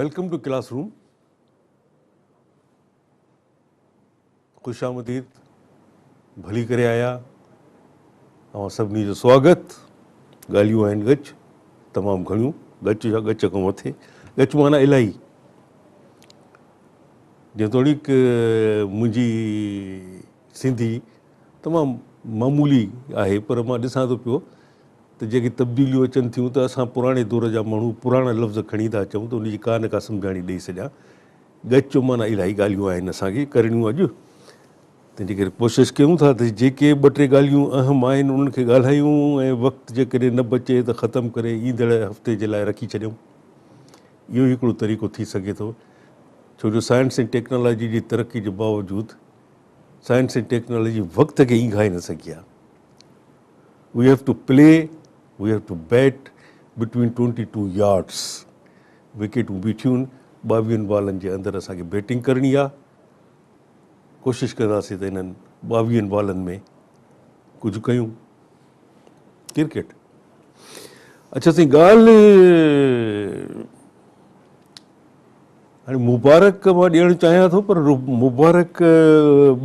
Welcome to classroom. खुश आमदीद, भली करे आया। और सभिनी जो स्वागत। ॻाल्हियूं आहिनि गच, तमामु घणियूं। गच जा गच खां मथे, गच माना इलाही। जेतोणीक मुंहिंजी सिंधी तमामु मामूली आहे, पर मां ॾिसां थो पियो त जेके तब्दीलियूं अचनि थियूं त असां पुराणे दौर जा माण्हू पुराणा लफ़्ज़ खणी था अचूं त उनजी का न का सम्झाणी ॾेई सघां। गच जो माना इलाही ॻाल्हियूं आहिनि असांखे करणियूं अॼु, तंहिंजे करे कोशिशि कयूं था त जेके ॿ टे ॻाल्हियूं अहम आहिनि उन्हनि खे ॻाल्हायूं ऐं वक़्तु जेकॾहिं न बचे त ख़तमु करे ईंदड़ हफ़्ते जे लाइ रखी छॾियूं। इहो हिकिड़ो तरीक़ो थी सघे थो, छो जो साइंस ऐं टेक्नोलॉजी जी तरक़ी जे बावजूदि साइंस ऐं टेक्नोलॉजी वक़्त खे ईंघाए न सघी आहे। We have to play, we have to bat between 22 yards. विकेटूं बीठियूं आहिनि, 22 बॉलनि जे अंदरि असांखे बैटिंग करणी आहे। कोशिशि कंदासीं त इन्हनि 22 बॉलनि में कुझु कयूं। क्रिकेट, अच्छा साईं, ॻाल्हि हाणे मुबारक मां ॾियणु चाहियां थो, पर मुबारक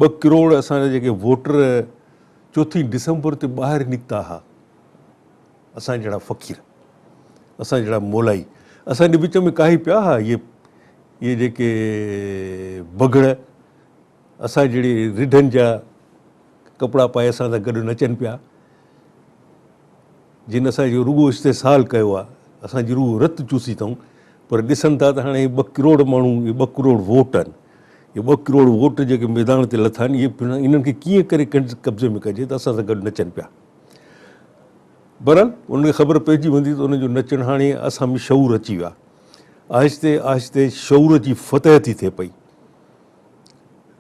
2 करोड़ असांजा जेके वोटर 4 डिसंबर ते ॿाहिरि निकिता हुआ, असां जहिड़ा फ़क़ीर, असां जहिड़ा मोलाई, असांजे विच में काई पिया हुआ इहे जेके बगड़, असां जहिड़ी रिढनि जा कपिड़ा पाए असां सां गॾु नचनि पिया, जिन असांजो रुॻो इस्तेसाल कयो आहे, असांजी रूह रत चूसी अथऊं। पर ॾिसनि था त हाणे 2 करोड़ माण्हू, इहे 2 करोड़ वोट आहिनि, इहे 2 करोड़ वोट जेके मैदान ते लथा आहिनि, इहे इन्हनि खे कीअं करे कब्ज़े में कजे त असां सां गॾु नचनि पिया। बहरहाल उनखे ख़बर पइजी वेंदी त उनजो नचणु हाणे असां में शऊर अची वियो आहे। आहिस्ते आहिस्ते शऊर जी फतह थी थिए पई,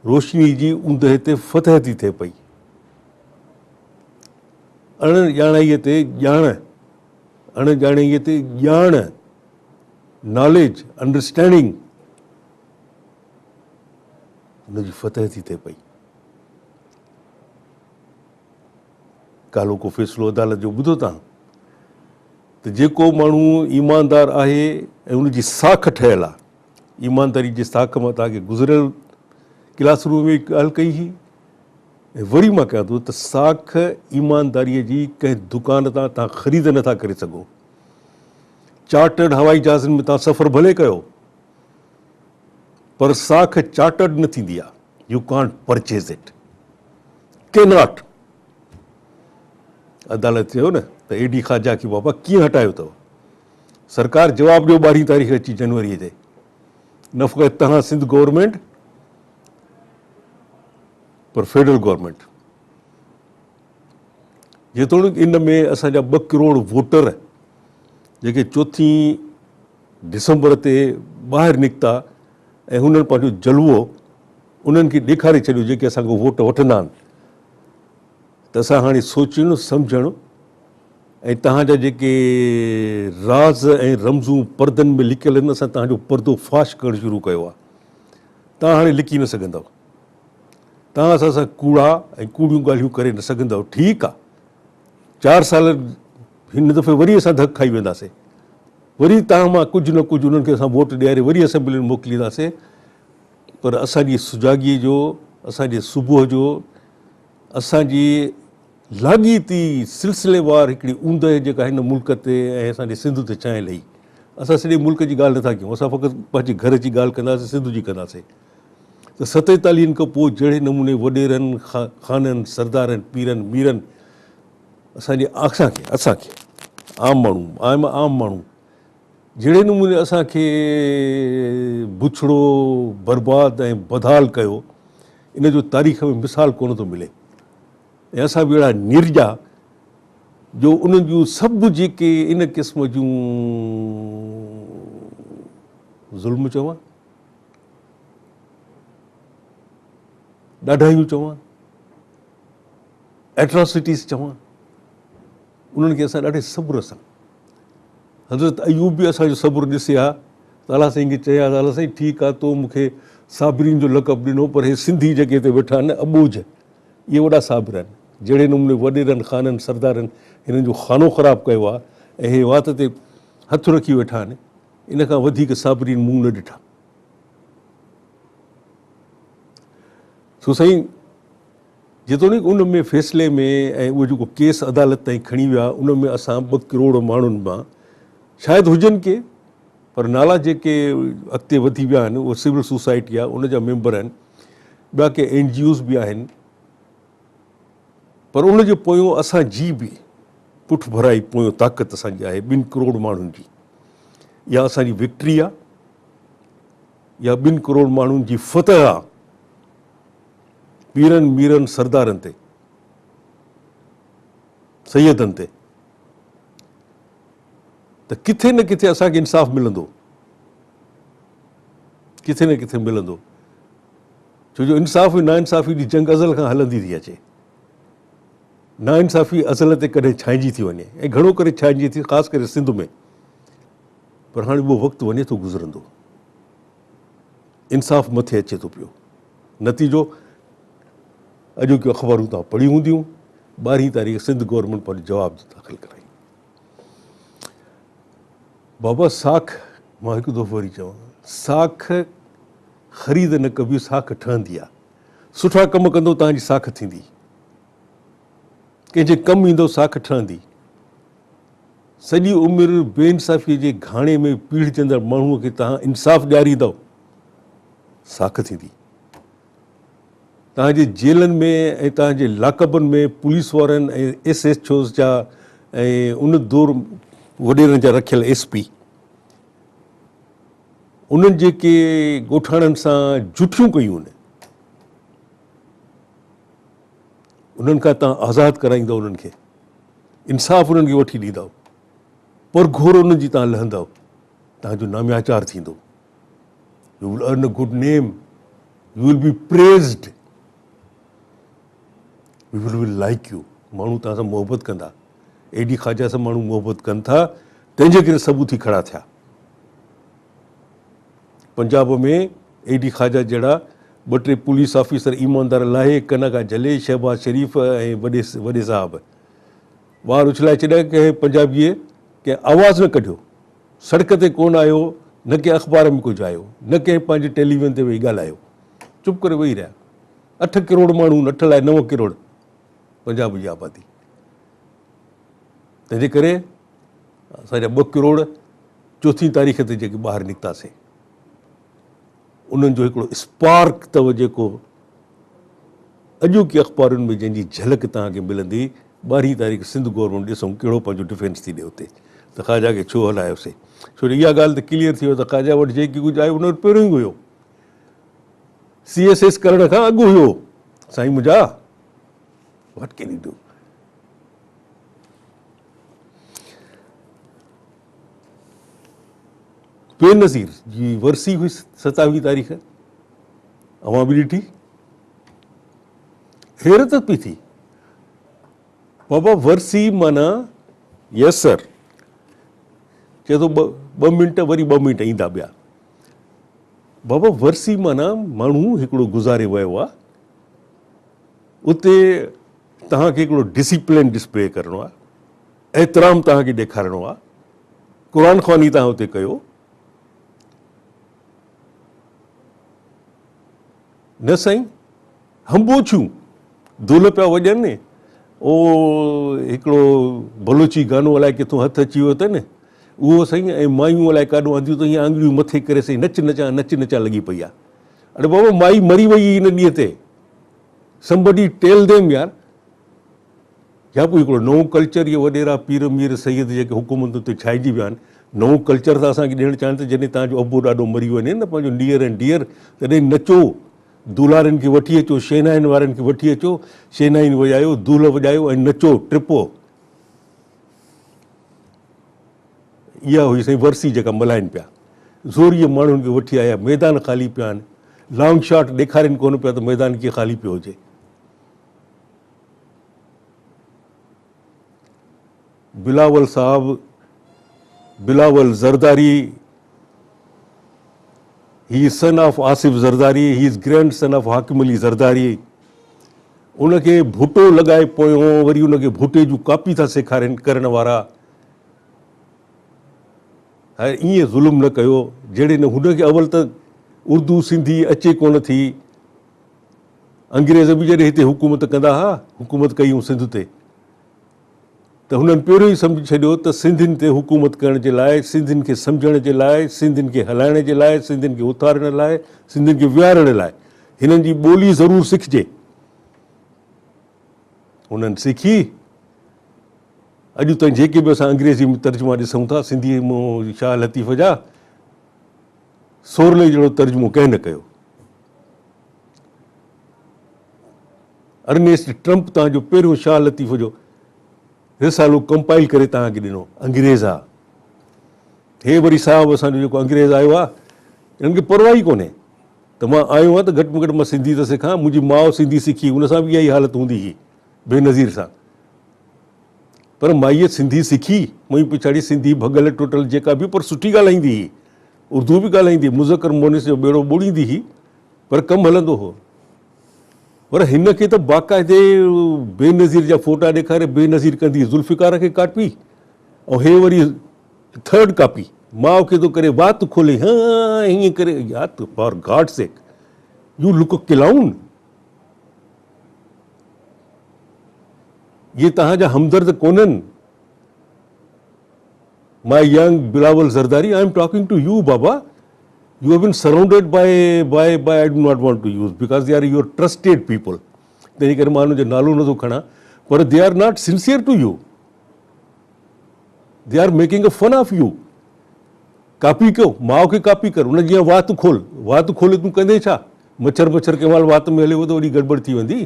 रोशनी जी ऊंदहि ते फतह थी थिए पई। अणॼाणाईअ ते ॼाण, अणॼाणाईअ ते ॼाण, नॉलेज, अंडरस्टैंडिंग, उनजी फतह थी थिए पई। कालो को फ़ैसिलो अदालत जो ॿुधो तव्हां त जेको माण्हू ईमानदार आहे ऐं उनजी साख ठहियलु आहे, ईमानदारी जी साख मां तव्हांखे गुज़िरियल क्लासरूम में ॻाल्हि कई हुई, ऐं वरी मां कयां थो त साख ईमानदारीअ जी कंहिं दुकान तां तव्हां ख़रीद नथा करे सघो। चार्टर्ड हवाई जहाज़नि में तव्हां सफ़र भले कयो, पर साख चार्टर्ड न थींदी आहे। यू कांट परचेज इट, के नॉट। अदालत चयो न त एडी ख़ाजा की बाबा कीअं हटायो अथव। सरकार जवाबु ॾियो 12 तारीख़ अची जनवरीअ ते, न फ़क़ति तव्हां सिंध गवर्नमेंट, पर फेडरल गवर्नमेंट। जेतोणीकि इन में असांजा 2 करोड़ वोटर जेके 4 डिसंबर ते ॿाहिरि निकिता ऐं हुननि पंहिंजो जलवो उन्हनि खे ॾेखारे छॾियो, जेके असांखां वोट वठंदा आहिनि, त असां हाणे सोचणु सम्झणु ऐं तव्हांजा जेके राज़ ऐं रमज़ूं परदनि में लिकियल आहिनि, असां तव्हांजो परदो फाश करणु शुरू कयो आहे। तव्हां हाणे लिकी न सघंदव, तव्हां असां सां कूड़ा ऐं कूड़ियूं ॻाल्हियूं करे न सघंदव। ठीकु आहे, 4 साल हिन दफ़े वरी असां धकु खाई वेंदासीं, वरी तव्हां मां कुझु न कुझु उन्हनि खे असां वोट ॾियारे वरी असेंबली में मोकिलींदासीं। पर असांजी सुजाॻीअ जो, असांजे सुबुह जो, असांजी लाॻीती सिलसिलेवार हिकिड़ी ऊंदहि जेका हिन मुल्क ते ऐं असांजे सिंध ते चांहि लही। असां सॼे मुल्क जी ॻाल्हि नथा कयूं, असां फ़क़ति पंहिंजे घर जी ॻाल्हि कंदासीं, सिंध जी कंदासीं। त 47 खां पोइ जहिड़े नमूने वॾेरनि, ख़ाननि, सरदारनि, पीरनि, मीरनि असांजे असांखे आम माण्हू जहिड़े नमूने असांखे बुछड़ो, बर्बाद ऐं बदहाल कयो, इन जो तारीख़ में मिसाल कोन थो मिले। ऐं असां बि अहिड़ा निर्जा जो उन्हनि जूं सभु जेके इन क़िस्म जूं ज़ुल्म चवां, ॾाढायूं चवां, एट्रॉसिटीज़ चवां, उन्हनि खे असां ॾाढे सब्र सां, हज़रत अयूब बि असांजो सब्र ॾिसे हा त अलाह साईं खे चया त अलाह साईं ठीकु आहे, तो मूंखे साबिरीन जो लक़ब ॾिनो, पर हे सिंधी जेके हिते वेठा आहिनि अबूज, इहे वॾा साबिर आहिनि। जहिड़े नमूने वॾेरनि, ख़ाननि, सरदारनि हिननि जो खानो ख़राबु कयो आहे ऐं हे वात ते हथु रखी वेठा आहिनि, इन खां वधीक साबरीन मूं न ॾिठा। सो साईं, जेतोणीकि उन में फ़ैसिले में ऐं उहो जेको केस अदालत ताईं खणी विया, उन में असां 2 करोड़ माण्हुनि मां शायदि हुजनि के, पर नाला जेके अॻिते वधी विया आहिनि उहो सिविल सोसाइटी आहे, उन जा मेंबर आहिनि, ॿिया के NGOs बि आहिनि, पर उन जे पोयों असांजी बि पुठ भराई पोयों ताक़त असांजी आहे 2 करोड़ माण्हुनि जी। इहा असांजी विक्ट्री आहे, या 2 करोड़ माण्हुनि जी फतह आहे पीरनि मीरनि सरदारनि ते, सैयदनि ते। त किथे न किथे असांखे इंसाफ़ मिलंदो, किथे न किथे मिलंदो, छो जो इंसाफ़ ऐं नाइंसाफ़ी जी जंग अज़ल खां हलंदी थी अचे। नाइंसाफ़ी अज़ल ते कॾहिं छांइजी थी वञे, ऐं घणो करे छांइजी थी, ख़ासि करे सिंध में, पर हाणे उहो वक़्तु वञे थो गुज़रंदो, इंसाफ़ मथे अचे थो पियो। नतीजो अॼोकियूं अख़बारूं तव्हां पढ़ी हूंदियूं, 12 तारीख़ सिंध गवर्नमेंट पंहिंजो जवाबु दाख़िल कराई। बाबा साख, मां हिकु दफ़ो वरी चवां, साख ख़रीद न कबी, साख ठहंदी आहे। सुठा कम कंदो तव्हांजी साख थींदी, कंहिंजे कमु ईंदो साख ठहंदी। सॼी उमिरि बेइंसाफ़ीअ जे घाणे में पीढ़जंदड़ माण्हूअ खे तव्हां इंसाफ़ ॾियारींदव, साख थींदी। तव्हांजे जेलनि में ऐं तव्हांजे लाकबनि में पुलिस वारनि ऐं SHOs जा ऐं उन दौर वॾेरनि जा रखियल SP, उन्हनि जेके ॻोठाणनि सां जुठियूं कयूं आहिनि, उन्हनि खां तव्हां आज़ादु कराईंदव, उन्हनि खे इंसाफ़ उन्हनि खे वठी ॾींदव, पर घोर उन्हनि जी तव्हां लहंदव, तव्हांजो नाम्याचार थींदो। You will earn a good name, you will be praised, people will like you. माण्हू तव्हां सां मोहबत कंदा, एडी ख़्वाजा सां माण्हू मोहबत कनि था, तंहिंजे करे सबूत थी खड़ा थिया। पंजाब में एडी ख़्वाजा जहिड़ा 2-3 पुलिस ऑफिसर ईमानदार लाहे, कन खां झले, शहबाज शरीफ़ ऐं वॾे साहब वार उछलाए छॾिया, कंहिं पंजाबीअ कंहिं आवाज़ न कढियो, सड़क ते कोन आयो, न कंहिं अख़बार में कुझु आयो, न कंहिं पंहिंजे टेलीविज़न ते वेही ॻाल्हायो, चुप करे वेही रहिया। 8 करोड़ माण्हू, 8 लाइ 9 करोड़ पंजाब जी आबादी। तंहिंजे करे असांजा 2 करोड़ 4 तारीख़ ते जेके ॿाहिरि निकितासीं, उन्हनि जो हिकिड़ो स्पार्क अथव जेको अॼोकी अख़बारुनि में जंहिंजी झलक तव्हांखे मिलंदी। 12 तारीख़ सिंध गवर्नमेंट ॾिसूं कहिड़ो पंहिंजो डिफेंस थी ॾे उते, त ख़्वाजा खे छो हलायोसीं। छो जो इहा ॻाल्हि त क्लियर थी वियो त ख़्वाजा वटि जेकी कुझु आहे उन वटि पहिरियों ई हुयो, CSS करण खां अॻु हुयो। साईं मुंहिंजा what can you do. Benazir जी वरसी हुई 27 तारीख़, अवां बि ॾिठी, हैरत पई थी। बाबा वरसी माना यस सर, चए थो 2 मिंट, वरी 2 मिंट ईंदा ॿिया। बाबा वरसी माना माण्हू हिकिड़ो गुज़ारे वियो आहे, उते तव्हांखे हिकिड़ो डिसिप्लिन डिस्प्ले करिणो आहे, एतिराम तव्हांखे ॾेखारिणो आहे, क़ुरान ख़्वानी तव्हां उते कयो, न साईं हंबोछियूं धुल पिया वॼनि। ओ हिकिड़ो बलोची गानो अलाए किथां हथु अची वियो अथनि, उहो साईं, ऐं मायूं अलाए काॾो आंदियूं त हीअं आंगड़ियूं मथे करे साईं नच नचा लॻी पई आहे। अरे बाबा माई मरी वई हिन ॾींहं ते, somebody tell them यार। या पोइ हिकिड़ो नओं कल्चर, इहे वॾेरा पीर मीर सैयद जेके हुकूमतूं ते छाइजी विया आहिनि, नओं कल्चर था असांखे ॾियणु चाहिनि त जॾहिं तव्हांजो अबो ॾाढो मरी वञे न पंहिंजो नियर एंड डियर, तॾहिं नचो, दुलारनि खे वठी अचो, शहनाइन वारनि खे वठी अचो, शहनाइन वॼायो, दूल वॼायो ऐं नचो टिपो। इहा हुई साईं वरसी जेका मल्हाइनि पिया। ज़ोरीअ माण्हुनि खे वठी आया, मैदान ख़ाली पिया आहिनि, लॉन्ग शॉट ॾेखारीनि कोन पिया त मैदान कीअं ख़ाली पियो हुजे। बिलावल साहब, Bilawal Zardari, he is son of Asif Zardari, he is grand son of हाकिम अली ज़रदारी। उनखे भुटो लॻाए पोयों वरी उनखे भुटे जूं कापी था सेखारनि करण वारा। हाणे ईअं ज़ुल्म न कयो जहिड़े न हुनखे अवल त उर्दू सिंधी अचे कोन थी। अंग्रेज़ बि जॾहिं हिते हुकूमत कंदा हुआ, हुकूमत कयूं सिंध ते, त हुननि पहिरियों ई सम्झी छॾियो त सिंधियुनि ते हुकूमत करण जे लाइ, सिंधियुनि खे सम्झण जे लाइ, सिंधियुनि खे हलाइण जे लाइ, सिंधियुनि खे उथारण लाइ, सिंधियुनि खे विहारण लाइ हिननि जी ॿोली ज़रूरु सिखिजे। हुननि सिखी। अॼु ताईं जेके बि असां अंग्रेज़ी में तर्जुमा ॾिसूं था, सिंधी में शाह लतीफ़ जा, सोरले जहिड़ो तर्जुमो कंहिं न कयो। अर्नेस्ट ट्रंप तव्हांजो पहिरियों शाह लतीफ़ जो रिसालो कंपाइल करे तव्हांखे ॾिनो, अंग्रेज़ आहे। हे वरी साहबु असांजो जेको अंग्रेज़ आयो आहे, हिननि खे परवाह ई कोन्हे त मां आयो आहियां त घटि में घटि मां सिंधी त सिखां। मुंहिंजी माउ सिंधी सिखी, हुन सां बि इहा ई हालत हूंदी हुई बेनज़ीर सां, पर माईअ सिंधी सिखी, मुंहिंजी पिछाड़ी सिंधी भॻल टुटल जेका बि, पर सुठी ॻाल्हाईंदी हुई, उर्दू बि ॻाल्हाईंदी, मुज़कर मोनिस जो बेड़ो ॿोड़ींदी हुई, पर कमु हलंदो हो। पर हिन खे त बाक़ाइदे बेनज़ीर जा फ़ोटा ॾेखारे बेनज़ीर कंदी, ज़ुल्फ़िकार खे कापी, ऐं हे वरी थर्ड कापी माउ खे थो करे, वात खोले, हाँ हीअं करे। यार for god sake, you look clown. ये तव्हांजा हमदर्द कोन्हनि। My young Bilawal Zardari, I am talking to you बाबा। You have been surrounded by I do not want to use, because they are your trusted people. तंहिं करे मां हुनजो नालो नथो खणा, पर they are not sincere to you. They are making a fun of you. Copy कयो, Maui खे copy कर, हुन जीअं वात खोल, वात खोले तूं कंदे छा? मच्छर कंहिं महिल वात में हले त वॾी गड़बड़ थी वेंदी।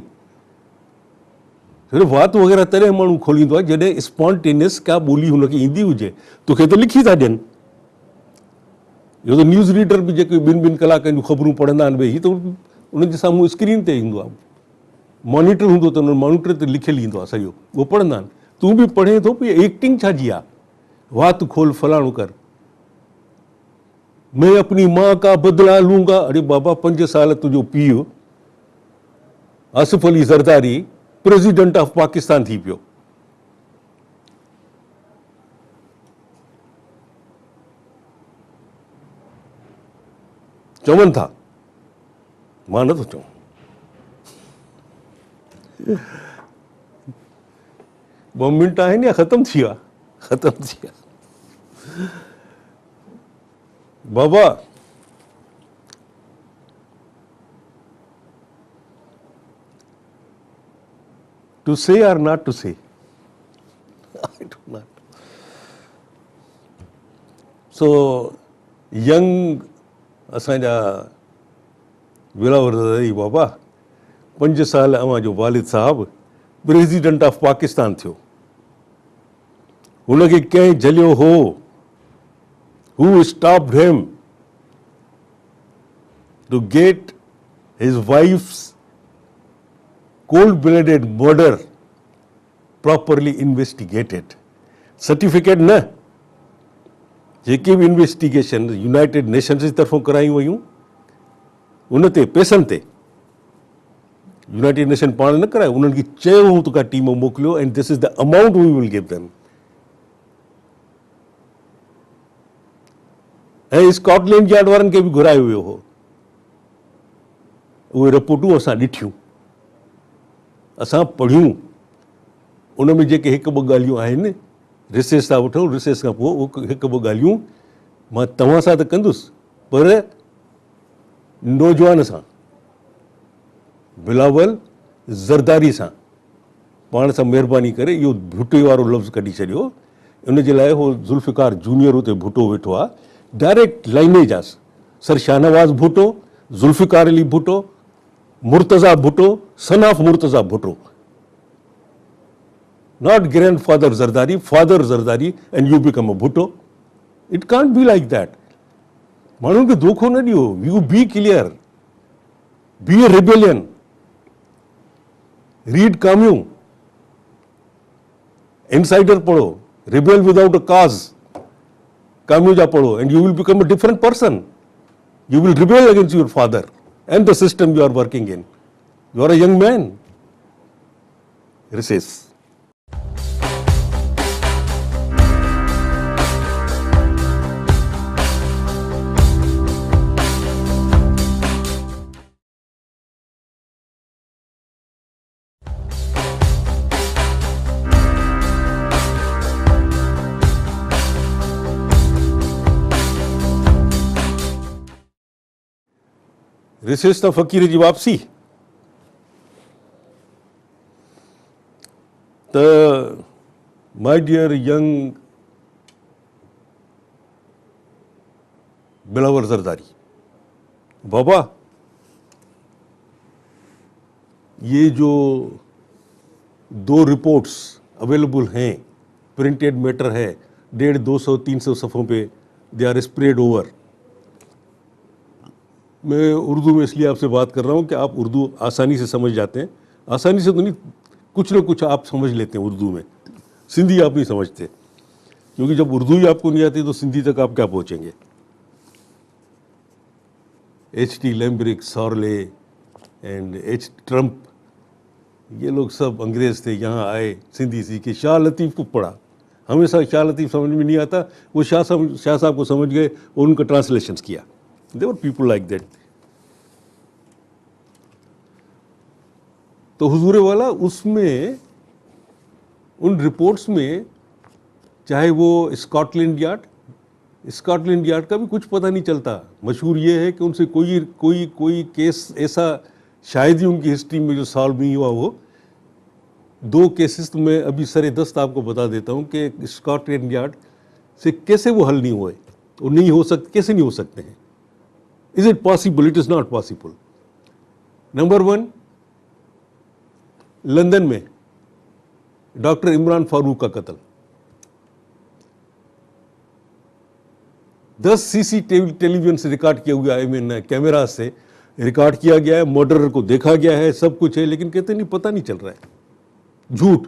सिर्फ़ु वात वग़ैरह तॾहिं माण्हू खोलींदो आहे जॾहिं स्पॉन्टेनियस का ॿोली हुनखे ईंदी हुजे। तोखे त लिखी था ॾियनि। इहो त न्यूज़ रीडर बि जेके ॿिनि कलाकनि जूं ख़बरूं पढ़ंदा आहिनि वेही, त उन्हनि जे साम्हूं स्क्रीन ते ईंदो आहे, मॉनिटर हूंदो त उन मॉनिटर ते लिखियलु ईंदो आहे सॼो, उहो पढ़ंदा आहिनि। तूं बि पढ़े थो पई, एक्टिंग छा जी आहे? वात खोल, फलाणो कर, मैं अपनी मां का बदला लूंगा। अरे बाबा, 5 साल तुंहिंजो पीउ आसिफ अली ज़रदारी प्रेसिडेंट ऑफ पाकिस्तान थी पियो। चवनि था, मां नथो चवां। ॿ मिंट आहिनि या ख़तमु थी विया? ख़तमु थी विया। बाबा, to say or not to say? I do not. So, young असांजा बिलावल ज़रदारी बाबा, 5 साल अवां जो वालिद साहबु प्रेसिडेंट ऑफ पाकिस्तान थियो। हुनखे कंहिं झलियो हो? Who stopped him to get his wife's cold-blooded murder properly investigated? Certificate न, जेके बि इन्वेस्टिगेशन यूनाइटेड नेशंस जी तरफ़ों करायूं वयूं, उन ते पैसनि ते यूनाइटेड नेशन पाण न करायो, उन्हनि खे चयो हूं त का टीम मोकिलियो, and this is the amount we will give them. ऐं स्कॉटलैंड यार्ड वारनि खे बि घुरायो वियो हो। उहे रिपोर्टूं असां ॾिठियूं, असां पढ़ियूं। उन में जेके 1-2 ॻाल्हियूं आहिनि, रिसर्च था वठूं, रिसर्च खां पोइ उहे 1-2 ॻाल्हियूं मां तव्हां सां त कंदुसि, पर नौजवान सां, बिलावल ज़रदारी सां पाण सां महिरबानी करे इहो भुटे वारो लफ़्ज़ कढी छॾियो। उन जे लाइ उहो ज़ुल्फ़िकार जूनियर उते भुटो वेठो आहे, डायरेक्ट लाइनेज आहे। Sir Shahnawaz Bhutto, Zulfikar Ali Bhutto, Murtaza Bhutto, son of Murtaza Bhutto. Not grandfather Zardari, father Zardari, and you become a Bhutto. It can't be like that. माण्हुनि खे धोखो न ॾियो। You be clear. Be a rebellion. Read Camus. Insider पढ़ो. Rebel without a cause. Camus जा पढ़ो, and you will become a different person. You will rebel against your father and the system you are working in. You are a young man. Recess. रिसेस्ता फकीर जी वापसी त my dear young बिलावर जरदारी, बाबा ये जो 2 reports available हैं, printed matter है, 150, 200, 300 सफ़ों पे, they are spread over. मैं उर्दू में इसलिए आपसे बात कर रहा हूँ कि आप उर्दू आसानी से समझ जाते हैं, आसानी से तो नहीं, कुछ ना कुछ आप समझ लेते हैं उर्दू में, सिंधी आप नहीं समझते, क्योंकि जब उर्दू ही आपको नहीं आती तो सिंधी तक आप क्या पहुँचेंगे। H.T. Lambrick, Sorley and H. Trump, ये लोग सब अंग्रेज़ थे, यहाँ आए, सिंधी सीखे, शाह लतीफ़ को पढ़ा, हमेशा शाह लतीफ़ समझ में नहीं आता, वो शाह साहब को समझ गए और उनका ट्रांसलेशंस किया। There were people like that. तो हुजूर वाला उसमें, उन रिपोर्ट्स में, चाहे वो स्कॉटलैंड यार्ड का भी कुछ पता नहीं चलता। मशहूर ये है कि उनसे कोई केस ऐसा शायद ही उनकी हिस्ट्री में जो सॉल्व नहीं हुआ हो। 2 केसेस तो मैं अभी सरे दस्त आपको बता देता हूँ कि स्कॉटलैंड यार्ड से कैसे वो हल नहीं हुए, और नहीं हो सकते, कैसे नहीं हो सकते हैं। Is it possible? It is not possible. Number 1, London में डॉक्टर इमरान फारूक का कत्ल, 10 सीसीटीवी टेलीविजन से रिकॉर्ड किया हुआ है, कैमरा से रिकॉर्ड किया गया है, मर्डरर को देखा गया है, सब कुछ है, लेकिन कहते नहीं पता नहीं चल रहा है। झूठ,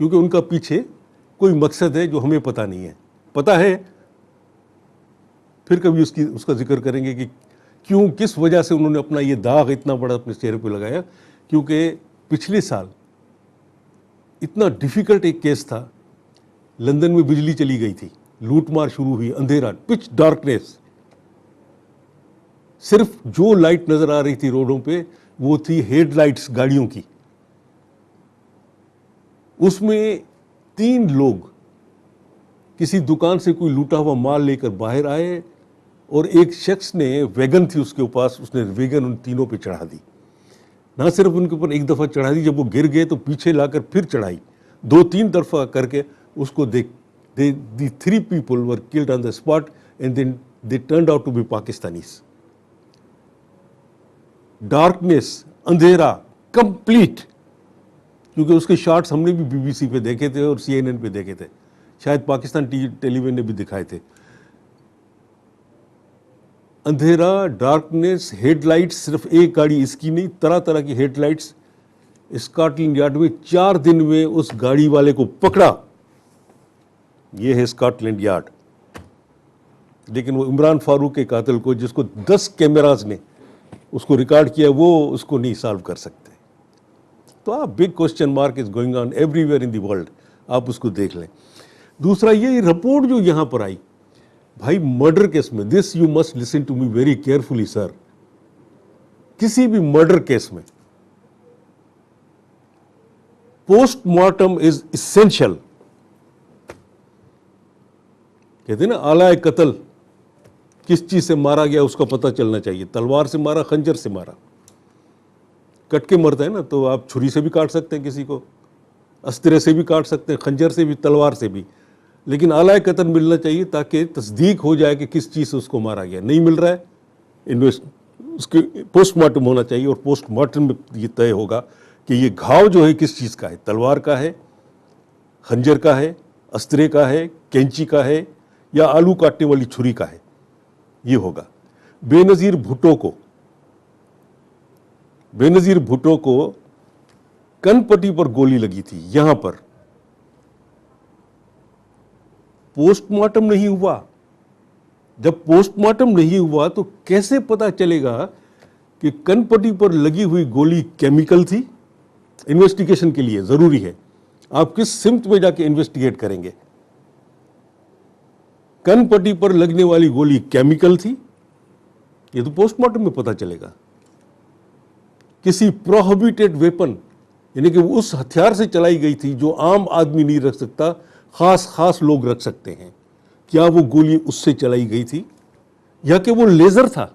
क्योंकि उनका पीछे कोई मकसद है जो हमें पता नहीं है। पता है, फिर कभी उसका जिक्र करेंगे कि क्यों, किस वजह से उन्होंने अपना ये दाग इतना बड़ा अपने चेहरे पे लगाया। क्योंकि पिछले साल इतना डिफ़िकल्ट एक केस था, लंदन में बिजली चली गई थी, लूटमार शुरू हुई, अंधेरा, पिच डार्कनेस, सिर्फ जो लाइट नज़र आ रही थी रोडों पे वो थी हेडलाइट्स गाड़ियों की। उसमें 3 लोग किसी दुकान से कोई लूटा हुआ माल लेकर बाहर आए, और एक शख्स ने वैगन थी उसके पास, उसने वैगन उन तीनों पे चढ़ा दी। ना सिर्फ उनके ऊपर एक दफ़ा चढ़ा दी, जब वो गिर गए तो पीछे लाकर फिर चढ़ाई, 2-3 दफ़ा करके उसको the 3 people were killed on the spot, and then they turned out to be Pakistanis. Darkness, अंधेरा कंप्लीट, क्योंकि उसके शॉट्स हमने भी BBC पे देखे थे और CNN पे देखे थे, शायद पाकिस्तान टेलीविजन ने भी दिखाए थे। अंधेरा, डार्कनेस, हेडलाइट्स, सिर्फ एक गाड़ी इसकी नहीं, तरह तरह की हेडलाइट्स। स्कॉटलैंड यार्ड में 4 दिन में उस गाड़ी वाले को पकड़ा। ये है स्कॉटलैंड यार्ड। लेकिन वो इमरान फारूक के कातिल को, जिसको 10 कैमराज ने उसको रिकॉर्ड किया, वो उसको नहीं सॉल्व कर सकते। तो आप, big question mark is going on everywhere in the world, आप उसको देख लें। दूसरा ये रिपोर्ट जो यहाँ पर आई, भाई मर्डर केस में, this you must listen to me very carefully sir, किसी भी मर्डर केस में पोस्टमार्टम इज इसेंशियल। कहते हैं ना, आला कत्ल, किस चीज से मारा गया उसका पता चलना चाहिए। तलवार से मारा, खंजर से मारा, कट के मरता है ना, तो आप छुरी से भी काट सकते हैं किसी को, अस्त्रे से भी काट सकते हैं, खंजर से भी, तलवार से भी, लेकिन आला कत्ल मिलना चाहिए ताकि तस्दीक हो जाए कि किस चीज़ से उसको मारा गया। नहीं मिल रहा है, उसके पोस्टमार्टम होना चाहिए, और पोस्टमार्टम में ये तय होगा कि ये घाव जो है किस चीज़ का है, तलवार का है, खंजर का है, अस्त्रे का है, कैंची का है, या आलू काटने वाली छुरी का है, ये होगा। बेनज़ीर भुट्टो को कनपट्टी पर गोली लगी थी, यहां पर पोस्टमार्टम नहीं हुआ। जब पोस्टमार्टम नहीं हुआ तो कैसे पता चलेगा कि कनपट्टी पर लगी हुई गोली केमिकल थी? इन्वेस्टिगेशन के लिए जरूरी है, आप किस सिमत में जाके इन्वेस्टिगेट करेंगे। कनपट्टी पर लगने वाली गोली केमिकल थी, ये तो पोस्टमार्टम में पता चलेगा। किसी प्रोहिबिटेड वेपन, यानी कि उस हथियार से चलाई गई थी जो आम आदमी नहीं रख सकता, खास लोग रख सकते हैं। क्या वो गोली उससे चलाई गई थी, या कि वो लेजर था?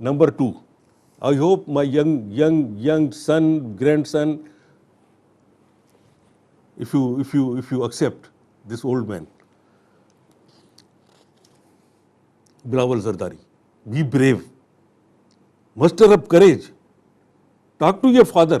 Number 2, I hope my young son, grandson, if you accept this old man, Bilawal Zardari, be brave, muster up courage, talk to your father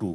2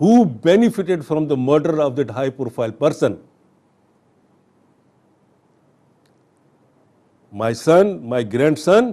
who benefited from the murder of that high profile person. My son, my grandson.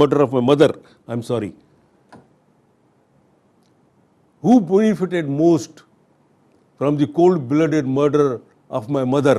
murder of my mother, I'm sorry. Who benefited most from the cold-blooded murder of my mother?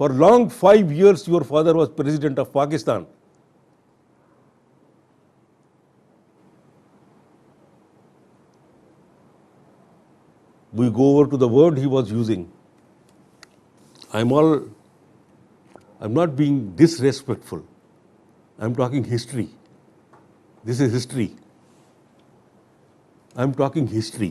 For long 5 years your father was president of Pakistan. We go over to the word he was using. I'm not being disrespectful. I'm talking history. This is history. I'm talking history.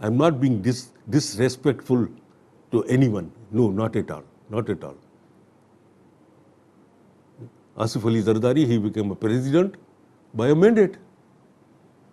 I'm not being disrespectful to anyone. No, not at all. Not at all. Asif Ali Zardari, he became a president by a mandate.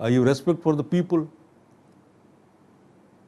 I have respect for the people.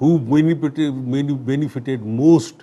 who benefited most,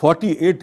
48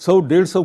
100-150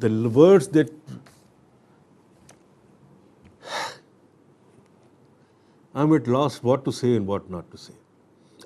the words that I'm at lost what to say and what not to say.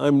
I'm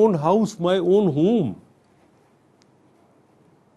own house, my own home,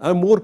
I'm more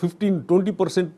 15-20%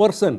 person,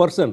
person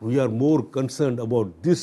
We are more concerned about this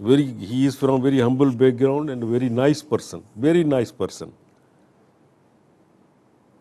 He is from very humble background and very nice person, very nice person.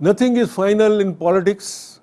nothing is final in politics.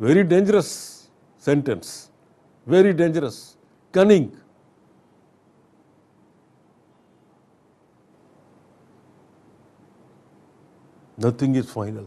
very dangerous sentence, very dangerous, cunning. Nothing is final.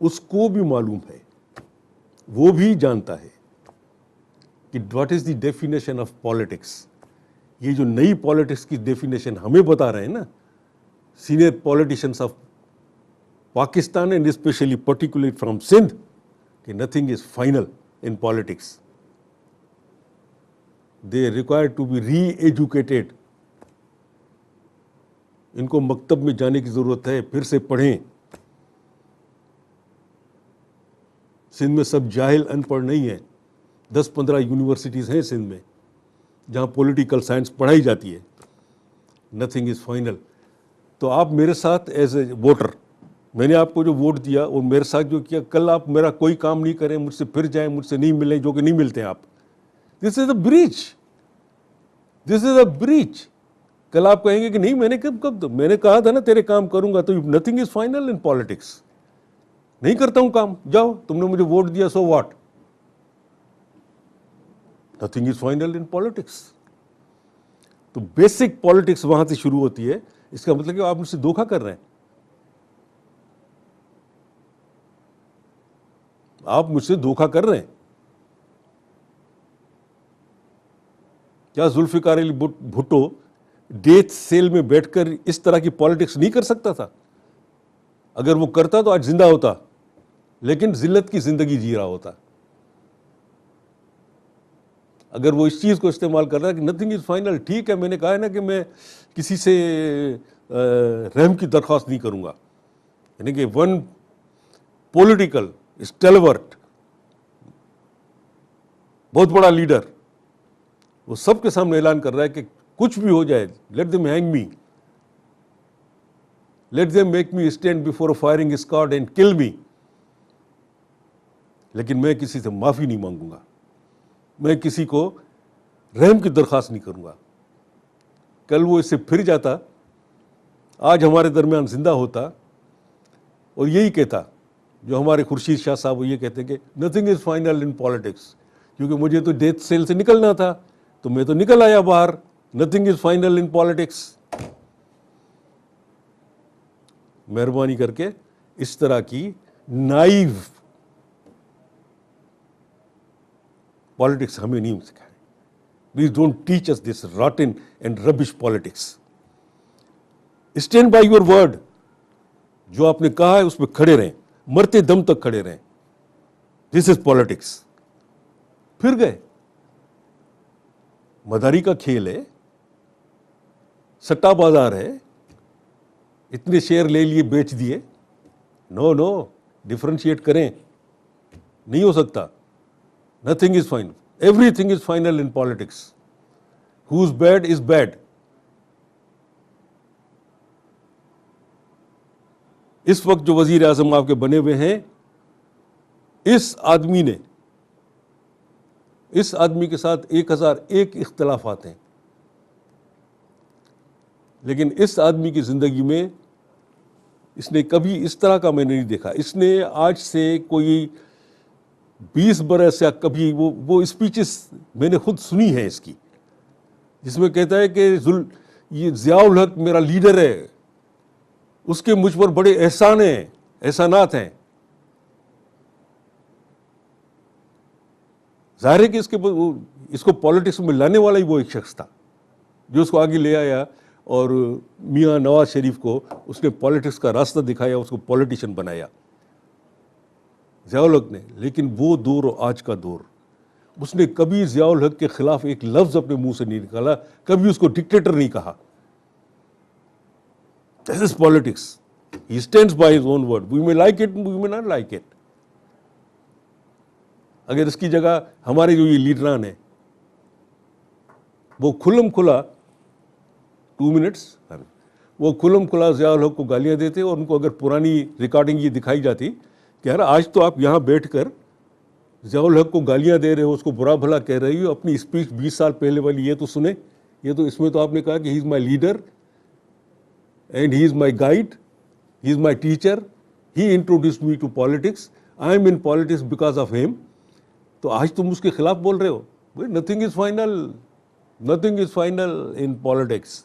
उसको भी मालूम है, वो भी जानता है कि what is the definition of politics. ये जो नई पॉलिटिक्स की डेफिनेशन हमें बता रहे हैं ना senior politicians of Pakistan and specially particularly from Sindh, कि nothing is final in politics, they require to be re educated. इनको मकतब में जाने की जरूरत है, फिर से पढ़ें। सिंध में सब जाहिल अनपढ़ नहीं है, 10-15 यूनिवर्सिटीज़ हैं सिंध में जहाँ पॉलिटिकल साइंस पढ़ाई जाती है। Nothing is final. तो आप मेरे साथ एज ए वोटर, मैंने आपको जो वोट दिया और मेरे साथ जो किया, कल आप मेरा कोई काम नहीं करें, मुझसे फिर जाएं, मुझसे नहीं मिलें, जो कि नहीं मिलते हैं आप, this is a breach, this is a breach. कल आप कहेंगे कि नहीं मैंने कब मैंने कहा था ना तेरे काम करूंगा, तो nothing is final in politics. नहीं करता हूं काम, जाओ तुमने मुझे वोट दिया, so what, nothing is final in politics. तो बेसिक पॉलिटिक्स वहां से शुरू होती है। इसका मतलब कि आप मुझसे धोखा कर रहे हैं, आप मुझसे धोखा कर रहे हैं। क्या जुल्फिकार अली भुट्टो डेथ सेल में बैठकर इस तरह की पॉलिटिक्स नहीं कर सकता था? अगर वो करता तो आज जिंदा होता, लेकिन जिल्लत की जिंदगी जी रहा होता। अगर वो इस चीज को इस्तेमाल कर रहा है कि नथिंग इज फाइनल, ठीक है, मैंने कहा है ना कि मैं किसी से रहम की दरख्वास्त नहीं करूंगा, यानी कि वन पॉलिटिकल स्टेलवर्ट, बहुत बड़ा लीडर, वो सबके सामने ऐलान कर रहा है कि कुछ भी हो जाए, let them hang me, let them make me stand before a firing squad and kill me, लेकिन मैं किसी से माफी नहीं मांगूंगा, मैं किसी को रहम की दरख्वास्त नहीं करूंगा। कल वो इससे फिर जाता, आज हमारे दरमियान जिंदा होता और यही कहता जो हमारे खुर्शीद शाह साहब, वो ये कहते कि nothing is final in politics, क्योंकि मुझे तो डेथ सेल से निकलना था तो मैं तो निकल आया बाहर, nothing is final in politics. मेहरबानी करके इस तरह की नाइव पॉलिटिक्स हमें नहीं सिखाए। Please don't teach us this रॉटन and rubbish politics. Stand by your word, जो आपने कहा है उस पर खड़े रहें, मरते दम तक खड़े रहें। This is politics. फिर गए, मदारी का खेल है, सट्टा बाजार है, इतने शेयर ले लिए बेच दिए। नो नो, डिफरेंशिएट करें, नहीं हो सकता। Nothing is final, everything is final in politics. Whose bad is bad. इस वक्त जो वजीर आजम आपके बने हुए हैं, इस आदमी के साथ 1001 इख्तलाफात हैं, लेकिन इस आदमी की जिंदगी में इसने कभी इस तरह का मैंने नहीं देखा। इसने आज से कोई 20 बरस या कभी वो स्पीचेस मैंने खुद सुनी है इसकी, जिसमें कहता है कि ये ज़ियाउल हक मेरा लीडर है, उसके मुझ पर बड़े एहसान हैं, एहसानात हैं। जाहिर है कि इसको पॉलिटिक्स में लाने वाला ही वो एक शख्स था जो उसको आगे ले आया, और मियाँ नवाज शरीफ को उसने पॉलिटिक्स का रास्ता दिखाया, उसको पॉलिटिशियन बनाया ज़ियाउल हक ने। लेकिन वो दौर और आज का दौर, उसने कभी ज़ियाउल हक के खिलाफ एक लफ्ज़ अपने मुंह से नहीं निकाला, कभी उसको डिक्टेटर नहीं कहा। This is politics. He stands by his own word. We may like it, we may not like it. अगर इसकी जगह हमारे जो ये लीडरान हैं, वो खुल्लम खुला 2 मिनट्स, वो खुल्लम खुला ज़ियाउल हक को गालियां देते, और उनको अगर पुरानी रिकॉर्डिंग ये दिखाई जाती कि यार आज तो आप यहाँ बैठकर ज़ियाउल हक को गालियां दे रहे हो, उसको बुरा भला कह रही हो, अपनी स्पीच 20 साल पहले वाली ये तो सुने। ये तो इसमें तो आपने कहा कि he is my leader and he is my guide, he is my teacher, he introduced me to politics, I am in politics because of him. तो आज तुम उसके खिलाफ बोल रहे हो। Nothing is final, nothing is final in politics.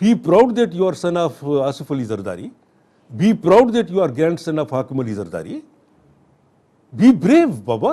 Be proud that you are son of Asif Ali Zardari. Be proud that you are grandson of Hakim Ali Zardari. Be brave, Baba.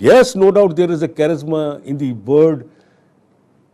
Yes, no doubt there is a charisma in the word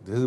This is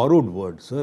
borrowed word, sir.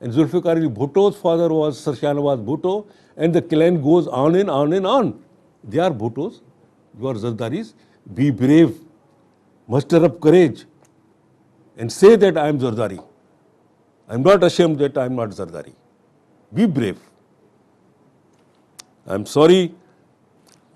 and Zulfikar Ali Bhutto's father was Sir Shahnawaz Bhutto, and the clan goes on and on and on. They are Bhuttos. You are Zardaris. Be brave. Muster up courage and say that I am Zardari. I am not ashamed that I am not Zardari. Be brave. I am sorry.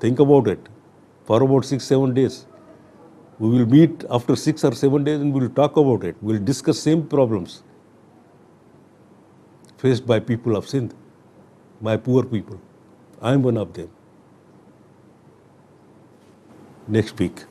Think about it. For about 6-7 days. We will meet after 6 or 7 days and we will talk about it. We will discuss same problems faced by people of Sindh, my poor people. I am one of them. Next week.